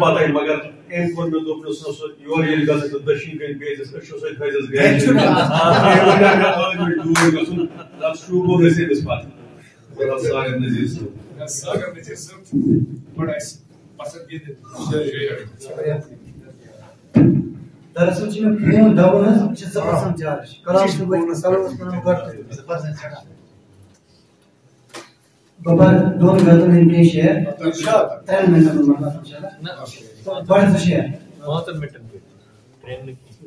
پتہ مگر ام کور مے دوپنس یور یل گژھِ تہٕ دٔچھِنۍ کَنۍ بیٚیِس أچھو سۭتۍ تھٲیزٮ۪س گرِ دوٗر گژھُن تَتھ شوٗبوٚن أسۍ أمِس پتہٕ ساگر نذیٖر صٲب بڑا اَسہِ پسندیٖدٕ دراصل چھِ مےٚ فون دَوُن حظ بہٕ چھُس 2% چارج کلام چھُس بہٕ کلامس پنُن گۄڈٕ 2% چڑھان بہٕ بَرٕ 2 گٲنٛٹن ہٕنٛدۍ بیٚیہِ شیر 3 مِنٹن منٛز مطلب اِنشاءاللہ گۄڈٕ 2 شیر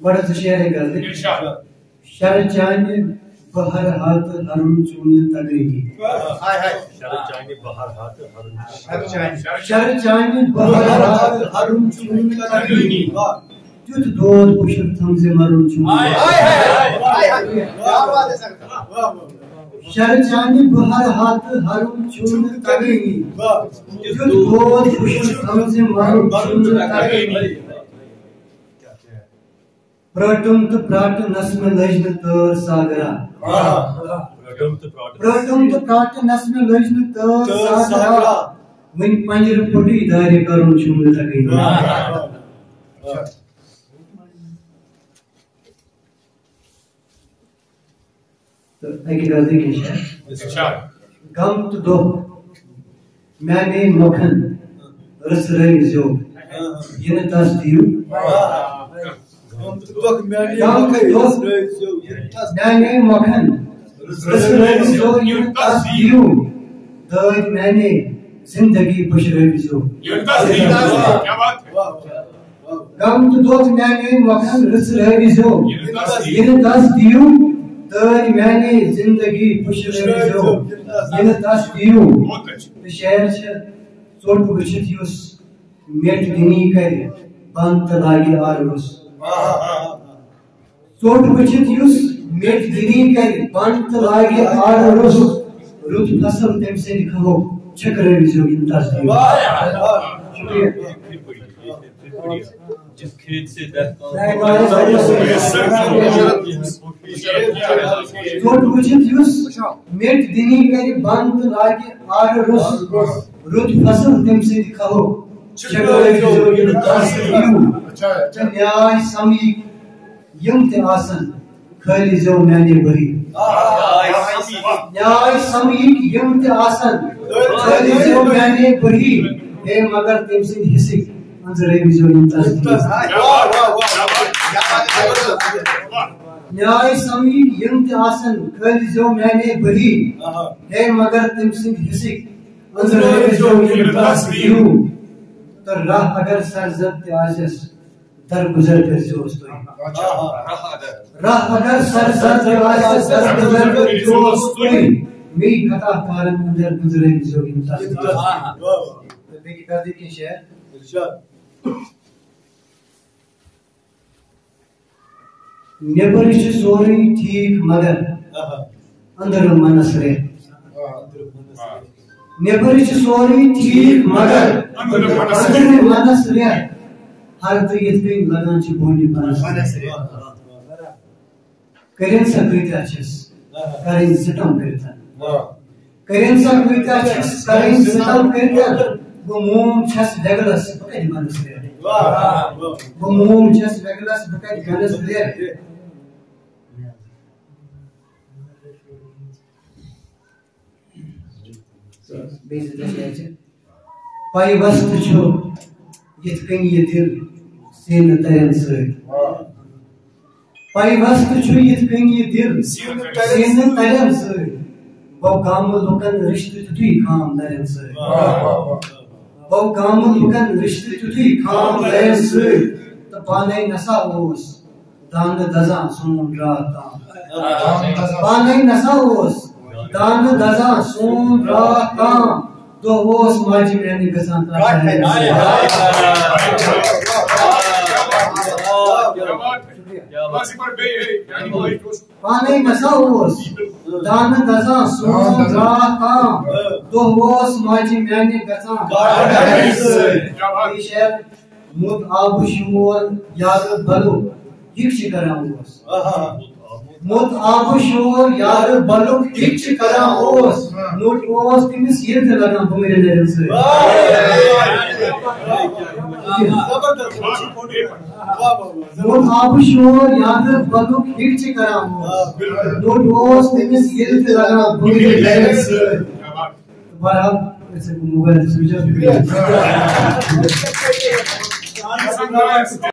گۄڈٕ 2 شیر ہیٚکہِ حظ شر چانہِ بہر ہاتھ ہرُن چوٗنہِ تگٲنی شر چانہِ بہر ہاتھ ہرُن چوٗنہِ تگٲنی تیُتھ دود پُشُر تھمزِ مرُن چوٗنہِ شر چانہِ بہر ہاتھ ہرُن چوٗنہِ تگٲنی تیُتھ دود پُشُر تھمزِ مرُن چوٗنہِ تگٲنی پرٛٹُم تہٕ پرٛاٹہٕ نسمہِ لٔج نہٕ تٲر ساگرا پرٛٹُم تہٕ پرٛاٹہٕ نسمہِ لٔج نہٕ تٲر ساگرا وۄنۍ پنجرٕ پھُٹٕے دارِ کرُن چھُم نہٕ تگٲنی تہٕ اَکہِ غزلہِ کیٛاہ چھِ غم تہٕ دۄہ میانے مۄکھن رٕژرٲوِ زیو یِنہٕ تس دِیِو میانے مۄکھن رٕژرٲوِ زیو یِنہٕ تس دِیِو دٲدۍ میانے زندگی پُشرٲوِ زیو غم تہٕ دۄہ میانے مۄکھن رٕژرٲوِ زیو یِنہٕ تس دِیِو دٲدۍ میانے زندگی پُشرٲوِ زیو یِنہٕ تس دِیِو تہٕ شعر چھِ ژوٚٹ وٕچھِتھ یُس میٚٹھ دِنی کرِ بنٛد تہٕ لاگہِ آرگُس ژوٚٹ وٕچھِتھ یُس میٚٹھ دِنی کرِ بنٛد تہٕ لاگہِ آرگُس رُت فصل تٔمۍ سٕنٛدِ کھہو چھٔکرٲوِ زیو یِنہٕ تس دِیِو شُکریہ جس کھیت سے درد ژوٚٹ وٕچھِتھ یُس میٚٹھ دِنی کرِ بنٛد تہٕ لاگہِ آرگُس رُت فصل تٔمۍ سٕنٛدِ کھہو چھٔکرٲوِ زیو یِنہٕ تس دِیِو تہٕ نیاے سمجِکۍ یِم تہِ آسن کھٲلہِ زیو میانے بٔری نیاے سمجِکۍ یِم تہِ آسن کھٲلہِ زیو میانے بٔری ہے مگر تٔمۍ سٕنٛدِ حِصٕکۍ أنٛزرٲوِ زیو یِنہٕ تس دِیِو نیاے سمجِکۍ یِم تہِ آسن کھٲلہِ زیو میانے بٔری ہے مگر تٔمۍ سٕنٛدِ حِصٕکۍ أنٛزرٲوِ زیو یِنہٕ تس دِیِو تہٕ راہ اگر سرزد تہِ آسٮ۪س درگُزر کٔرۍزیوس تُہۍ راہ اگر سرزد تہِ آسٮ۪س درگُزر کٔرۍزیوس تُہۍ میٚے خطا کارن اندر گُزرٲوِ زیو یِنہٕ تس دِیِو بیٚیہِ کر دِ کینٛہہ شعر نیبر چھُ سورُے ٹھیٖک مگر أنٛدرٕ منس رٮ۪تھ نیبر چھُ سورُے ٹھیٖک مگر أنٛدرٕ منس رٮ۪تھ ہردٕ یِتھ کٔنۍ لگان چھِ بونہِ پنس کٔرِنۍ سا کۭتیاہ چھِس کرٕنۍ سِتم کٔرِتھ کٔرِنۍ سا کۭتیاہ چھِس کرٕنۍ سِتم کٔرِتھ بہٕ موم چھس وٮ۪گلس بہٕ کتہِ ونس رٮ۪تھ بہٕ موم چھس وٮ۪گلس بہٕ کتہِ ونس رٮ۪تھ پیوست چھُ یِتھ کٔنۍ یہِ دِل سیٖنہٕ ترٮ۪ن سۭتۍ پیوست چھُ یِتھ کٔنۍ یہِ دِل سیٖنہٕ ترٮ۪ن سۭتۍ بہٕ گامہٕ لُکن رِشتہٕ تیُتھُے خانٛدارٮ۪ن سۭتۍ بہٕ گامہٕ لُکن رِشتہٕ تیُتھُے خانٛدارٮ۪ن سۭتۍ تہٕ پانے نسا اوس دانہٕ دزان سون راتھ تام پانے نسا اوس دانہٕ دزان سون راتھ تام دۄہ اوس ماجہِ میانہِ گژھان پانے نسا اوس دانہٕ دزان سون راتھ تام دۄہ اوس ماجہِ میانہِ گژھان شعر موٚت آبہٕ شور یارٕ بلُک یہِ چھِ کران اوس موٚت آبہٕ شور یارٕ بلُک یہِ چھِ کران اوس نوٚٹ اوس تٔمِس یہِ تہِ لگان بُمرِ نرٮ۪ن سۭتۍ اور آپ شور یاد بلوک ہٹ چھ کران نو دوست تمس یل تہ لگان برحال موبائل سوئچ آف